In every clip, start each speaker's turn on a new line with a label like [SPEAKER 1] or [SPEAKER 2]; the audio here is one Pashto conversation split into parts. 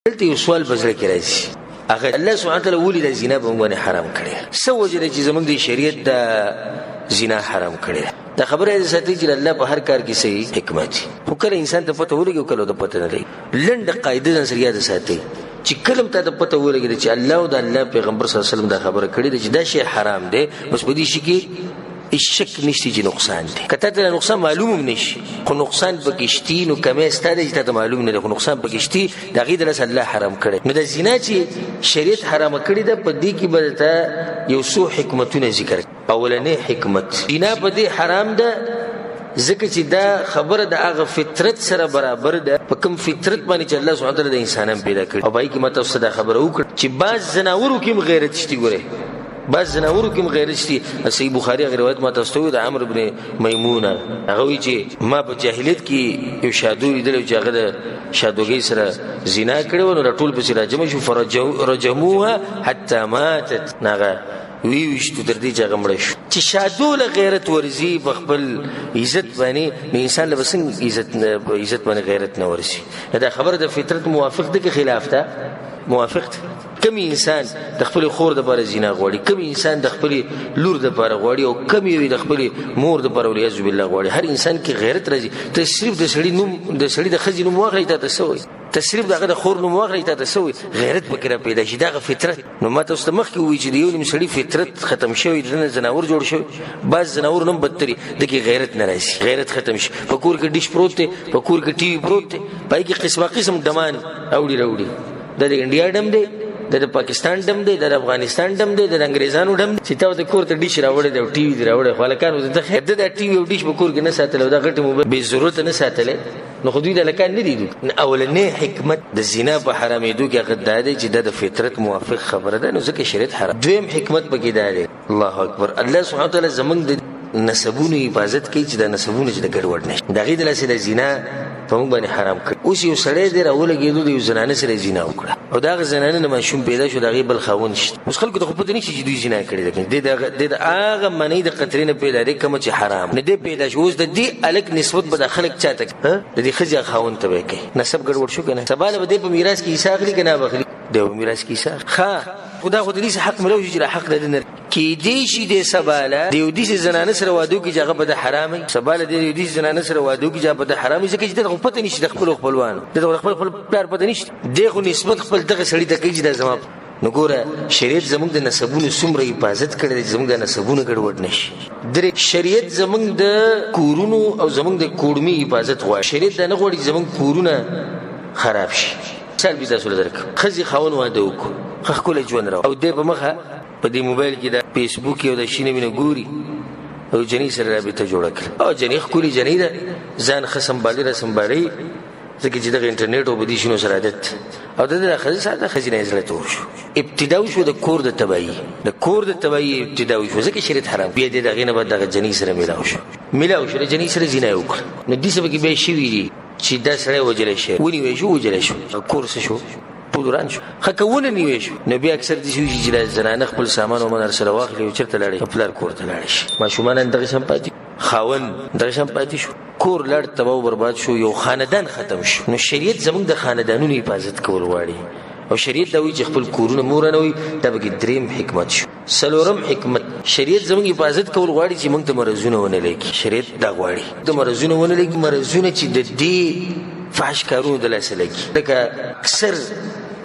[SPEAKER 1] دلته یو سوال بزړه کې راځي، هغه الله سبحانه وتعالی ولې د زنا په باندې حرام کړی؟ څه وجه ده چې زموږ د شریعت د زنا حرام کړی؟ دا خبره دې ساتي چې الله په هر کار کې صحیح حکمت خو کله انسان ته پته ولګي او کله ته پته نه لګي. لنډه قاعده ځان سره یاد ساتي چې کله ته پته ولګي چې الله او د الله پیغمبر صلی الله علیه وسلم دا خبره کړې ده چې دا شی حرام دی، بس په دې شي کې شک نشته چې نقصان دی. کته ته نقصان معلوم نشي خو نقصان پکې شتي نو کمه ستاده چې ته معلوم نه دی خو نقصان پکې شتي دا غي د الله حرام کړي. نو د زنا چې شریعت حرام کړی ده په دې کې بدته یو څو حکمتونه ذکر. اولنې حکمت زنا په دې حرام ده ځکه چې دا خبره د هغه فطرت سره برابر ده، په کوم فطرت باندې چې الله سبحانه وتعالی د انسانان پیدا کړ. او پای کې ماته اوس دا خبره وکړه چې بعض زناورو کې غیرت شتي، ګوره بعض زناورو کې غیرت شتي. صحیح بخاری روایت ماته واستوي د عمرو بن میمونه، هغه وی چې ما په جاهلیت کې یو شادو لیدل چې هغه د شادوګي سره زنا کړو، نو ټول په سره جمع شو، فرجموها حتى ماتت. ناغه ویشتو تر دې چې هغه مړ شو. چې شادو له غیرت ورزي په خپل عزت باندې، نو انسان له بسنګ عزت باندې غیرت نه ورسي. دا خبره د فطرت موافق ده که خلاف ده؟ موافق ده. کم انسان د خپل خور د لپاره زنا غواړي، کم انسان د خپل لور د لپاره غواړي، او کم یو د خپل مور د لپاره ولعیاذ بالله غواړي. هر انسان کې غیرت راځي. تصریف د سړي نوم د سړي د خځې نوم واخلي ته تسوي، تصریف دغه د خور نوم واخلي ته تسوي، غیرت پکې را پیدا شي. دغه فطرت نو ماته اوس مخکې وی چې یو نیم سړي فطرت ختم شوی، د زناور جوړ شوی، بعض زناور نوم بدتري دغه غیرت نه راځي، غیرت ختم شي. په کور کې ډیش پروت دی، په کور کې ټي وي پروت دی، پای کې قسمه قسم ډمان اوړي راوړي. د انډیا ډم دی، د پاکستان ډم دی، د افغانستان ډم دی، د انګریزانو ډم چې تاسو د کور ته ډیش راوړی دی او ټي وي راوړی. خلکانو ته خیر د ټي وي او ډیش په کور کې نه ساتل او د غټ موبایل به ضرورت نه ساتل، نو خو دوی د لکان نه دي. اولنې حکمت د زنا په حرامېدو کې هغه دا دی چې د فطرت موافق خبره ده، نو ځکه شریعت حرام. دویم حکمت پکې دا دی، الله اکبر، الله سبحانه وتعالی زمونږ د نسبونو حفاظت کوي چې د نسبونو چې د ګډوډ نشي. د هغې د لاسه د زنا په موږ باندې حرام کړ. اوس یو سړی دی راولګېدو د یو زنانه سره زنا وکړه او د هغه زنانه نه ماشوم پیدا شو، د هغې بل خاوند شته. اوس خلکو ته خو پته نشي چې دوی زنا کړې ده، د هغه منۍ د قطرې نه پیدا دی کومه چې حرام نه دی پیدا شو. اوس د دې الک نسبت به د خلک چاته د دې ښځې خاوند ته به کوي. نسب ګډوډ شو که نه؟ سبا به دی په میراث کې حصه اخلي که نه به اخلي؟ دی په میراث کې حصه ښه خدا خو د دې حق ملو چې حق د نه کېدی شي. د سباله د یو داسې زنانه سره واده وکړي چې هغه به د حرام وي، سباله د یو داسې زنانه سره واده وکړي چې هغه به د حرام وي، ځکه چې دغه پته نشي د خپلو خپلوانو، دغه خپل پلار پته نشي، دی خو نسبت خپل دغه سړي ته کوي چې دا زما. نو ګوره شریعت زموږ د نسبونو څومره حفاظت کړی دی چې زموږ د نسبونو ګډوډ نشي. درې شریعت زموږ د کورونو او زموږ د کوړمي حفاظت غواړي. شریعت دا نه غواړي چې زموږ کورونه خراب شي. مثال به تاسو درکړم، ښځې خاوند واده وکړو، ښه ښکلی ژوند راو او دی په مخه په دې موبایل کې د فیسبوک یو د شینه وینه ګوري او جنۍ سره رابطه جوړه کړه. او جنۍ ښکلې جنۍ ده، ځان ښه سمبالي را سمبالوي، ځکه چې دغه انټرنیټ او بدې شینو سره عادت او د دې ښځې سره د ښځې نه زړه تور شو. ابتدا وشو د کور د تباهي، د کور د تباهي ابتدا وشو، ځکه شریعت حرام. بیا دې دغې نه بعد دغه جنۍ سره میلاو شو، د جنۍ سره زنا یې وکړه. نو دې سبا کې بیا شوي دي چې دا سړی وجلی شي، ونیوی شو، وجلی شو، کور څه شو، پودران شو، ښه که ونیوی شو. نو بیا اکثر داسې وي چې زنانه خپل سامان او منر سره واخلي او چېرته لاړې؟ پلار کور ته لاړې شي. ماشومان دغه شان پاتې، خاوند دغه شان پاتې شو، کور لړ تباه و برباد شو، یو خاندان ختم شو. نو شریعت زموږ د خاندانونو حفاظت کول غواړي او شریعت دا وایي چې خپل کورونه مورانه وي. دا پکې دریم حکمت شو. څلورم حکمت، شریعت زموږ حفاظت کول غواړي چې موږ ته مرضونه ونه لګي. شریعت دا غواړي د مرضونه ونه لګي، مرضونه چې د دې فحش کارونو د لاسه لګي. لکه اکثر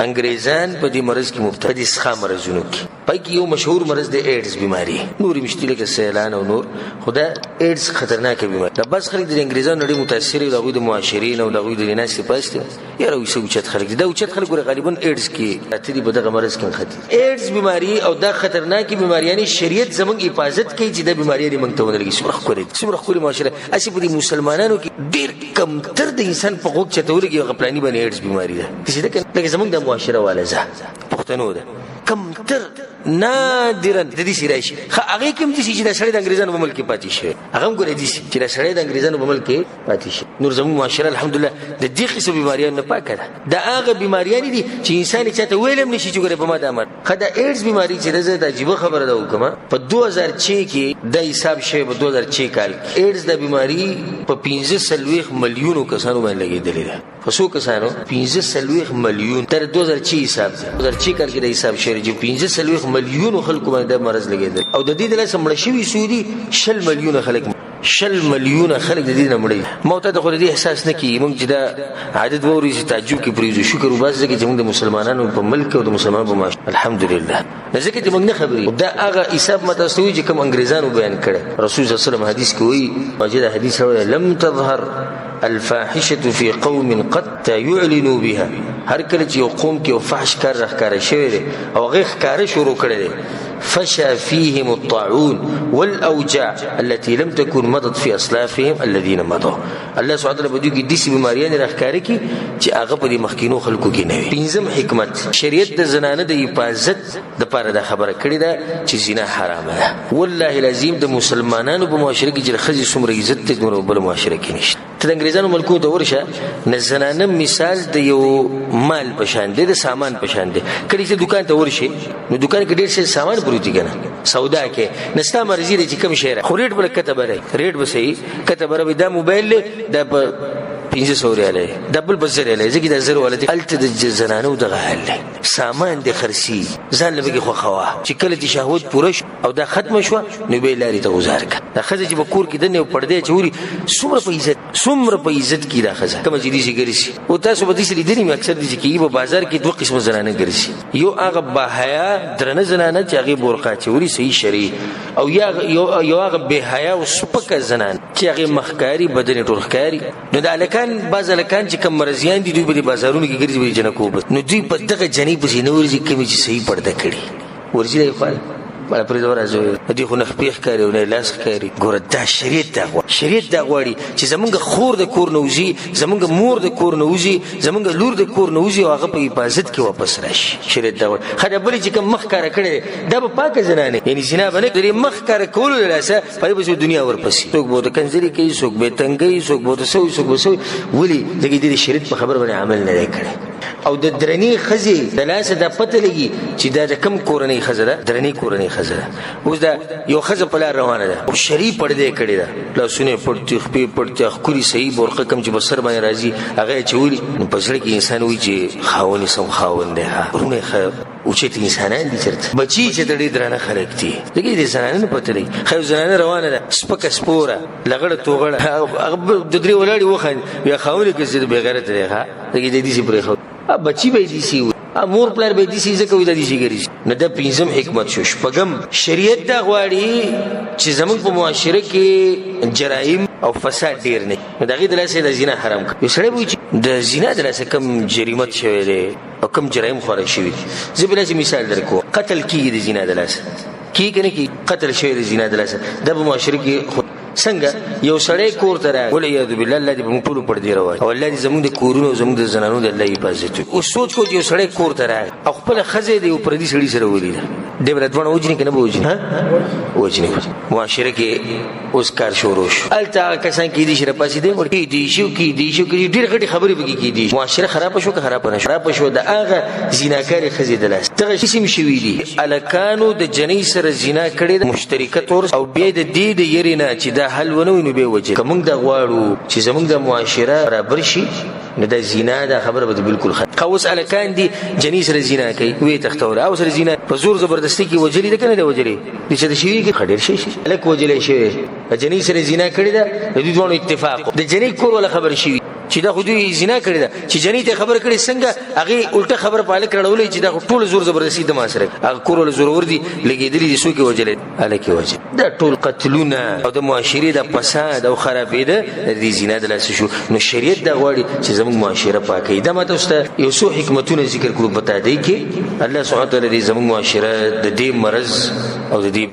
[SPEAKER 1] انګریزان په دې مرض کې مبتلا دي، څخه مرضونو کې. پای کې یو مشهور مرض د ایډز بیماری، نورې مشتي لکه سیلان او نور، خو دا ایډز خطرناکه بیماری ده. بس خلک د انګریزانو ډېر متاثر دي، د هغوی د معاشرین او د هغوی د ناستې پاستې یاره وایي څه اوچت خلک دي. دا اوچت خلک غالبا ایډز کې اته دي، په دغه مرض کې خطي ایډز بیماری او دا خطرناکې بیماریانې. شریعت زموږ حفاظت کوي چې دا بیماریانې موږ ته ونه لګي. څومره ښکلې معاشره هسې په دې مسلمانانو کې ډېر کمتر د انسان په غوږ چته ولګي هغه پلاني باندې ایډز بیماري ده. لکه زموږ د معاشره والا زه پښتنو ده کم تر نادرا د دې سي راشي هغه کوم دي چې د سړی د انګریزانو په ملک کې پاتې شي هغه هم ګورې دي چې د سړی د انګریزانو په ملک کې پاتې شي نور زموږ معاشره الحمدلله د دې قسم بیماریانو نه پاکه ده د هغه بیماریانې دي چې انسان چاته ویلم نشي چې ګوره په ما د امر خدا ایډز بیماری چې د عجیب خبره ده وکما په 2006 کې د حساب شوی په 2006 کال ایډز د بیماری په 15 ملیونو کسانو باندې لګیدلې ده فسو کسانو 15 ملیون تر 2006 حساب 2006 کال کې د حساب شوی چې 15 ملیونو خلکو باندې مرز لګیدل او د دې د لاسه مړ شوی سودي 10 ملیون خلک 10 ملیون خلک د دې نه مړي موته د خو دې احساس نه کی موږ چې دا عادت ووري چې تعجب کې پریزو شکر وباسه چې موږ د مسلمانانو په ملک او د مسلمانانو په معاش الحمدلله ځکه چې موږ نه خبري دا هغه حساب متاسوي چې کوم انګريزانو بیان کړي رسول صلی الله علیه وسلم حدیث کوي واجد حدیث لم تظهر الفاحشه في قوم قد يعلنوا بها هر کله چې یو قوم کې فحش کار راخاره شوی او غیخ کار شروع کړي فشى فيهم الطاعون والاوجاع التي لم تكن مضت في اسلافهم الذين مضوا الله سبحانه وتعالى بدو کې دې بیماریاں راخاره کی چې هغه په مخکینو خلکو کې نه وي پنځم حکمت شریعت د زنانه د حفاظت د پاره د خبره کړې ده چې زنا حرام ده والله لازم د مسلمانانو په معاشره کې چې خزي څومره عزت ته نور بل معاشره کې نشته د انګريزانو ملکو ته ورشه نه زنانه مثال د یو مال پشان دي د سامان پشان دي کله چې دکان ته ورشي نو دکان کې ډېر څه سامان پروتي کنه سودا کې نستا مرزي دي چې کم شهره خو ریټ بل کته بره ریټ به صحیح کته بره دا موبایل د 500 ریاله دبل بزر ریاله ځکه د زر ولدي الته د زنانو دغه حل سامان د خرسي ځان لږه خو خوا چې کله د شهوت پوره او دا ختم شو نو به لاري ته گزار کا دا خزه چې بکور کې دنه پردې چوري څومره په عزت کې دا خزه کوم چې دي شي ګرځي او تاسو به دې سړي دني اکثر دي چې په بازار کې دوه قسم زنانه ګرځي یو هغه بهایا درنه زنانه چې هغه برقه چوري صحیح شری او یو هغه بهایا او سپکه زنانه چې هغه مخکاری بدن ټولخکاری نو دا لکان باز لکان چې کوم مرزيان دي دوی په بازارونو کې ګرځي جنکو نو دوی په دغه جنې په نور چې کوم چې صحیح پرده کړي ورځي دی خپل بل پرې ورځو دي خو نخپیخ کاری او نه لاس کاری ګوره دا شریعت دا غواړي چې زمونږ خور د کور نوځي زمونږ مور د کور نوځي زمونږ لور د کور نوځي او هغه په حفاظت کې واپس راشي شریعت دا غواړي خدای بل چې کوم مخ کار کړي دا په پاکه زنانه یعنی زنا باندې لري مخ کار کول لاسه په دې دنیا ورپسې څوک به کنځري کوي څوک به تنګي څوک به سوي څوک به سوي ولي دغه دې شریعت په خبر باندې عمل نه کړي او د درنی خزي د لاسه د پته لګي چې دا کم کورنۍ خزره درنی کورنۍ خزره اوس دا یو خزه په لار روانه ده او شری پردې کړي ده لاسونه پړتي خپې پړتي خوري صحیح برخه کم چې بسر باندې راځي هغه چولی نو پسړ کې انسان وي چې خاوني سم خاوند ده ورونه خیر او چې انسانان دي چرته بچي چې ډېر درنه خلک دي دغه دې زنانه پته لګي خو زنانه روانه ده سپکه سپوره لغړه توغړه د درې ولاړی وخت یا خاوني کې چې به غیرت دی ها دغه دې دي پرې خو بچي به دي سي امور پلار به دي سي ځکه وي د دې شي ګرځي نو د پنځم حکمت شو شپږم شریعت دا غواړي چې زموږ په معاشره کې جرایم او فساد ډیر نه دغه د لاسه د زنا حرام یو سړی وي چې د زنا د لاسه کم جریمت شوی دی او کم جرایم خوري شوی زه بل مثال درکو قتل کیږي د زنا د لاسه کی قتل شوی د زنا د لاسه د معاشره کې څنګه یو سړی کور ته راغی ولې یاد بالله الله دې موږ ټول پر دی راوړي او الله دې زموږ د کورونو زموږ د زنانو د الله حفاظت او سوچ کو چې یو سړی کور ته راغی او خپل خزه دې پر دې سړی سره ولید دې برتونه وځنی کنه وځنی وځنی معاشره کې اوس کار شروع شو الته کسان کې دي شره پاسې دې ورکی دي شو کې ډېر غټي خبرې بږي کې دي معاشره خراب شو که خراب نه خراب شو د هغه زیناکاری خزه د لاس دغه شي شوی دي الکانو د جنې سره زنا کړي د مشترکه تور او بیا د دې د يرینا چې دا حل ونوي نو به وجه کوم د غواړو چې زمونږ د معاشره برابر شي نو د زنا د خبره به بالکل قوس الکان دي جنې سره زنا کوي وې تختور او سره زنا په زور زبردستی کې وجلي ده کنه د وجلي چې د شي کې خډیر شي الک وجلي شي جنې سره زنا کړي ده د دې دوه اتفاق د جنې کول ولا خبر شي چې دا خو دوی زنا کړی دا چې جنې ته خبر کړي څنګه هغه الټه خبر پاله کړولې چې دا ټول زور زبردستی د ما سره هغه کورول زور ور دي لګېدلې دي سو کې وجلې الکه وجه دا ټول قتلونه او د معاشري د فساد او خرابېده د زنا د لاس شو نو شریعت دا غواړي چې زموږ معاشره پاکه دا ماته واست یو څو حکمتونه ذکر کړو بتا دی کې الله سبحانه وتعالى زموږ معاشره د دې مرز او د دې